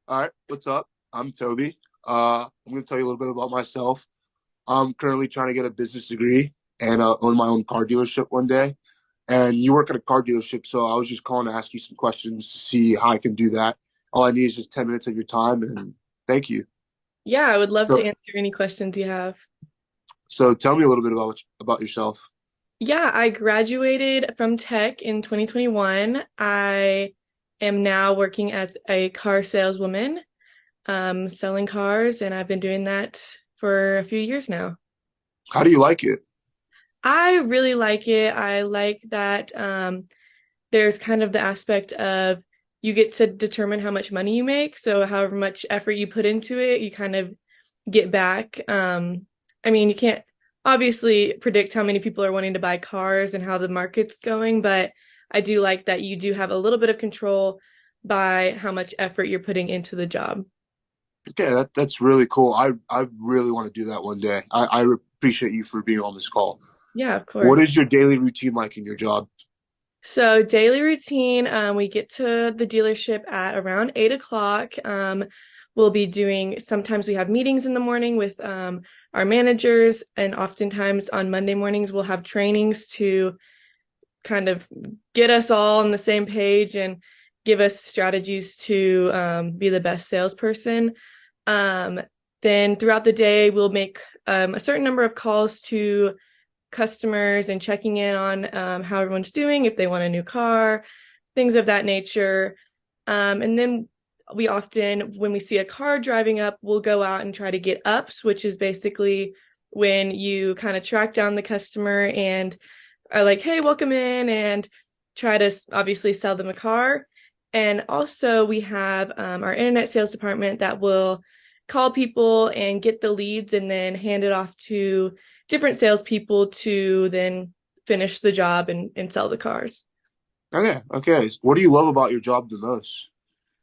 All right, what's up? I'm Toby. I'm going to tell you a little bit about myself. I'm currently trying to get a business degree and own my own car dealership one day. And you work at a car dealership, so I was just calling to ask you some questions to see how I can do that. All I need is just 10 minutes of your time, and thank you. Yeah, I would love to So, answer any questions you have. so tell me a little bit about yourself. Yeah, I graduated from tech in 2021. I am now working as a car saleswoman, selling cars, and I've been doing that for a few years now. How do you like it? I really like it. I like that there's kind of the aspect of you get to determine how much money you make. So however much effort you put into it, you kind of get back. I mean, you can't obviously predict how many people are wanting to buy cars and how the market's going, but I do like that you do have a little bit of control by how much effort you're putting into the job. Okay, that's really cool. I really want to do that one day. I appreciate you for being on this call. Yeah, of course. What is your daily routine like in your job? So daily routine, we get to the dealership at around 8 o'clock. We'll be doing, sometimes we have meetings in the morning with our managers, and oftentimes on Monday mornings we'll have trainings to kind of get us all on the same page and give us strategies to be the best salesperson. Um, then throughout the day, we'll make a certain number of calls to customers and checking in on how everyone's doing, if they want a new car, things of that nature. And then we often, when we see a car driving up, we'll go out and try to get ups, which is basically when you kind of track down the customer and are like, hey, welcome in, and try to obviously sell them a car. And also, we have our internet sales department that will call people and get the leads and then hand it off to different salespeople to then finish the job and sell the cars. Okay. What do you love about your job the most?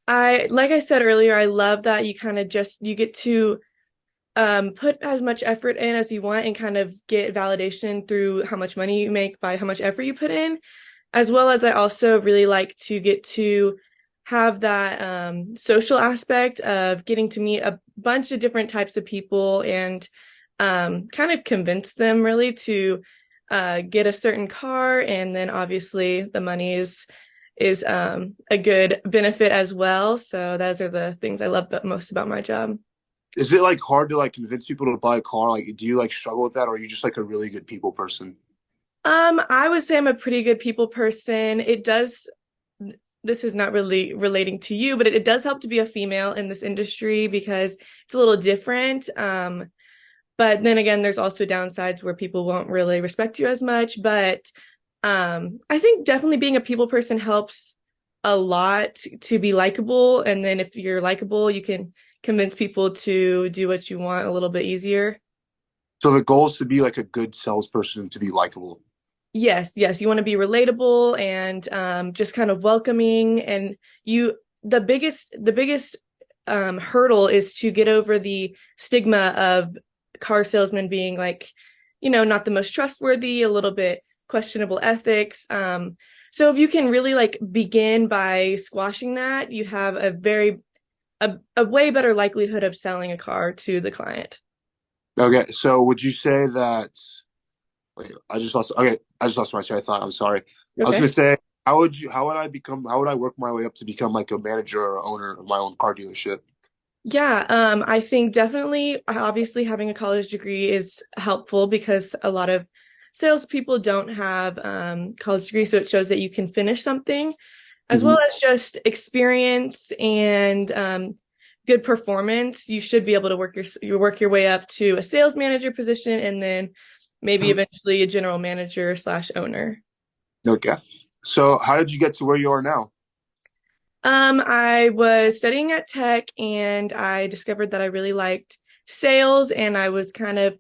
Like I said earlier, I love that you kind of just you get to put as much effort in as you want and kind of get validation through how much money you make by how much effort you put in, as well as I also really like to get to have that social aspect of getting to meet a bunch of different types of people and kind of convince them really to get a certain car, and then obviously the money is a good benefit as well. So those are the things I love most about my job. Is it like hard to like convince people to buy a car? Like, do you like struggle with that, or are you just like a really good people person? I would say I'm a pretty good people person. It does, this is not really relating to you, but it does help to be a female in this industry because it's a little different. But then again, there's also downsides where people won't really respect you as much. But I think definitely being a people person helps a lot to be likable. And then if you're likable, you can convince people to do what you want a little bit easier. So the goal is to be like a good salesperson to be likable. Yes, yes, you want to be relatable and just kind of welcoming. And you, the biggest hurdle is to get over the stigma of car salesmen being like, not the most trustworthy, a little bit questionable ethics. So if you can really like begin by squashing that, you have a way better likelihood of selling a car to the client. Okay, so would you say that? Wait, I just lost. Okay, I just lost my train of thought. I'm sorry. I was Okay. gonna say, how would you? How would I become? How would I work my way up to become like a manager or owner of my own car dealership? Yeah, I think definitely, obviously, having a college degree is helpful because a lot of salespeople don't have college degrees, so it shows that you can finish something, as well Mhm. as just experience and good performance. You should be able to work your way up to a sales manager position, and then maybe eventually a general manager slash owner. Okay. So how did you get to where you are now? I was studying at Tech and I discovered that I really liked sales, and I was kind of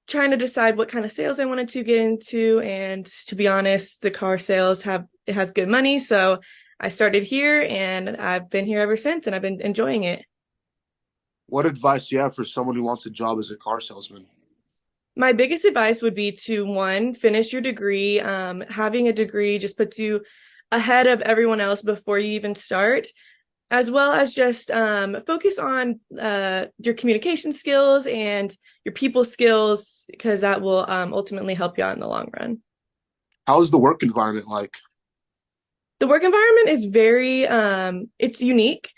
trying to decide what kind of sales I wanted to get into. And to be honest, the car sales it has good money. So I started here and I've been here ever since, and I've been enjoying it. What advice do you have for someone who wants a job as a car salesman? My biggest advice would be to one, finish your degree. Having a degree just puts you ahead of everyone else before you even start. as well as just focus on your communication skills and your people skills, because that will ultimately help you out in the long run. How's the work environment like? The work environment is very it's unique.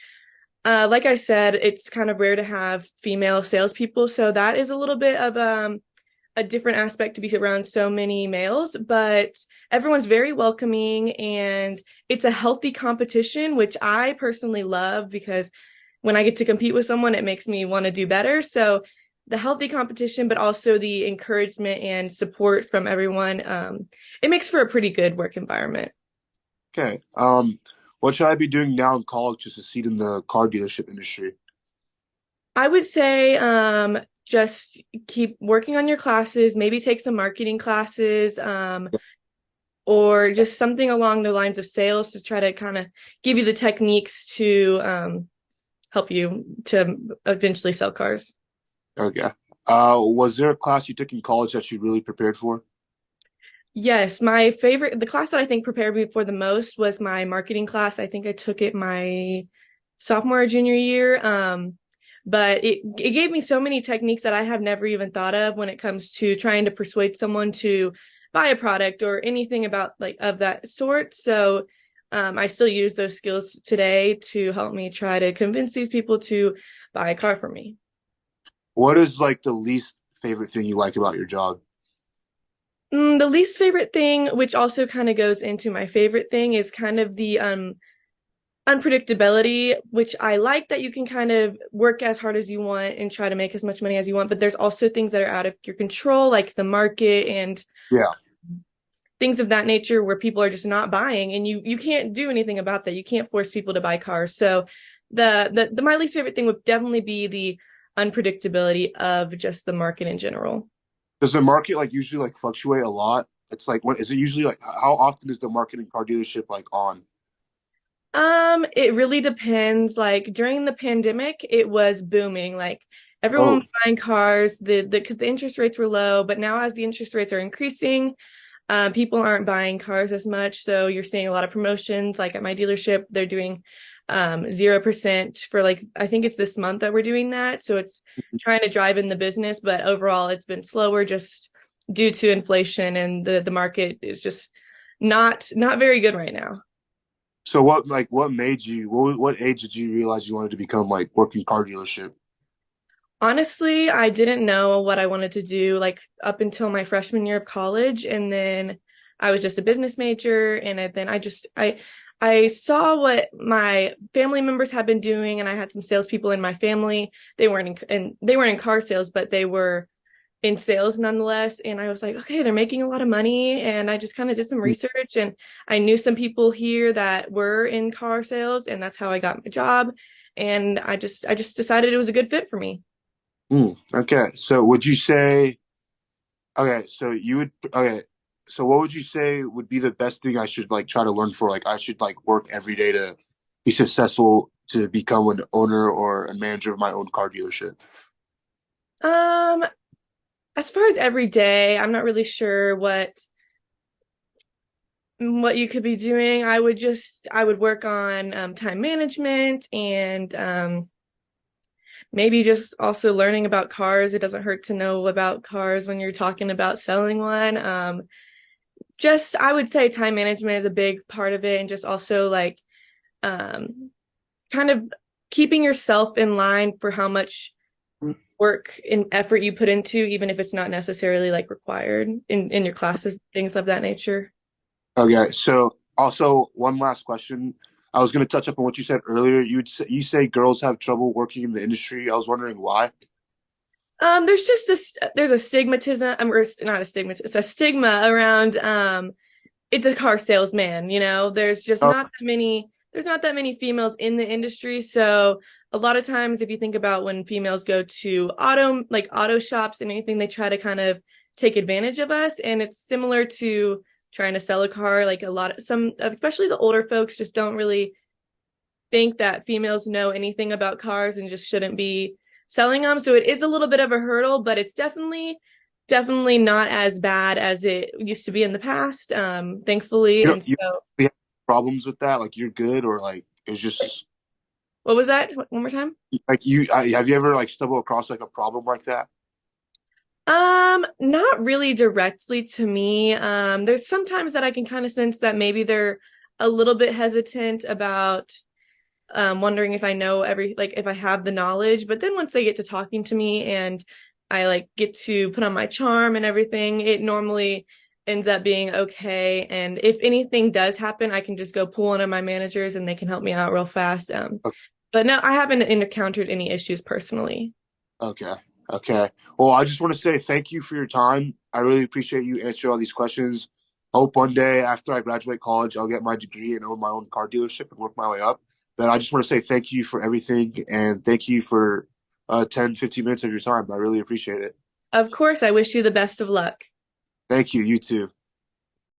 Like I said, it's kind of rare to have female salespeople, so that is a little bit of a different aspect to be around so many males, but everyone's very welcoming and it's a healthy competition, which I personally love because when I get to compete with someone, it makes me want to do better. So the healthy competition, but also the encouragement and support from everyone, it makes for a pretty good work environment. Okay. What should I be doing now in college to succeed in the car dealership industry? I would say just keep working on your classes, maybe take some marketing classes, or just something along the lines of sales to try to kind of give you the techniques to help you to eventually sell cars. Okay. Was there a class you took in college that you really prepared for? Yes, my favorite, the class that I think prepared me for the most was my marketing class. I think I took it my sophomore or junior year. But it gave me so many techniques that I have never even thought of when it comes to trying to persuade someone to buy a product or anything about like of that sort. So I still use those skills today to help me try to convince these people to buy a car from me. What is like the least favorite thing you like about your job? The least favorite thing, which also kind of goes into my favorite thing, is kind of the unpredictability, which I like that you can kind of work as hard as you want and try to make as much money as you want, but there's also things that are out of your control, like the market and Yeah. things of that nature where people are just not buying and you can't do anything about that. You can't force people to buy cars. So the my least favorite thing would definitely be the unpredictability of just the market in general. Does the market like usually like fluctuate a lot? It's like what is it usually like how often is the market in car dealership like on? It really depends. Like during the pandemic, it was booming. Like everyone Oh, was buying cars, the because the interest rates were low, but now as the interest rates are increasing, people aren't buying cars as much. So you're seeing a lot of promotions. Like at my dealership, they're doing 0% for like I think it's this month that we're doing that. So it's trying to drive in the business, but overall it's been slower just due to inflation and the market is just not very good right now. so what made you what age did you realize you wanted to become like working car dealership? Honestly, I didn't know what I wanted to do like up until my freshman year of college, and then I was just a business major, and then I saw what my family members had been doing, and I had some salespeople in my family. They weren't in car sales, but they were in sales nonetheless. And I was like, okay, they're making a lot of money, and I just kind of did some research, and I knew some people here that were in car sales, and that's how I got my job. And I just decided it was a good fit for me. Okay, so would you say okay, so you would okay, so what would you say would be the best thing I should like try to learn for? Like I should like work every day to be successful to become an owner or a manager of my own car dealership. Um, as far as every day, I'm not really sure what you could be doing. I would work on time management and maybe just also learning about cars. It doesn't hurt to know about cars when you're talking about selling one. Just I would say time management is a big part of it, and just also like um kind of keeping yourself in line for how much work and effort you put into, even if it's not necessarily like required in your classes, things of that nature. Okay, so also one last question. I was going to touch up on what you said earlier. You say girls have trouble working in the industry. I was wondering why. There's just this there's a stigmatism, or not a stigma, it's a stigma around it's a car salesman, you know. Oh, There's not that many females in the industry, so a lot of times if you think about when females go to auto shops and anything, they try to kind of take advantage of us, and it's similar to trying to sell a car. Like a lot of some especially the older folks just don't really think that females know anything about cars and just shouldn't be selling them. So it is a little bit of a hurdle, but it's definitely not as bad as it used to be in the past, thankfully. And you so have problems with that? Like you're good or like it's just What was that? One more time? Like have you ever like stumbled across like a problem like that? Not really directly to me. There's sometimes that I can kind of sense that maybe they're a little bit hesitant about wondering if I know like if I have the knowledge. But then once they get to talking to me and I like get to put on my charm and everything, it normally ends up being okay. And if anything does happen, I can just go pull one of my managers and they can help me out real fast. But no, I haven't encountered any issues personally. Okay. Okay. Well, I just want to say thank you for your time. I really appreciate you answering all these questions. Hope one day after I graduate college, I'll get my degree and own my own car dealership and work my way up. But I just want to say thank you for everything and thank you for 10, 15 minutes of your time. I really appreciate it. Of course, I wish you the best of luck. Thank you. You too.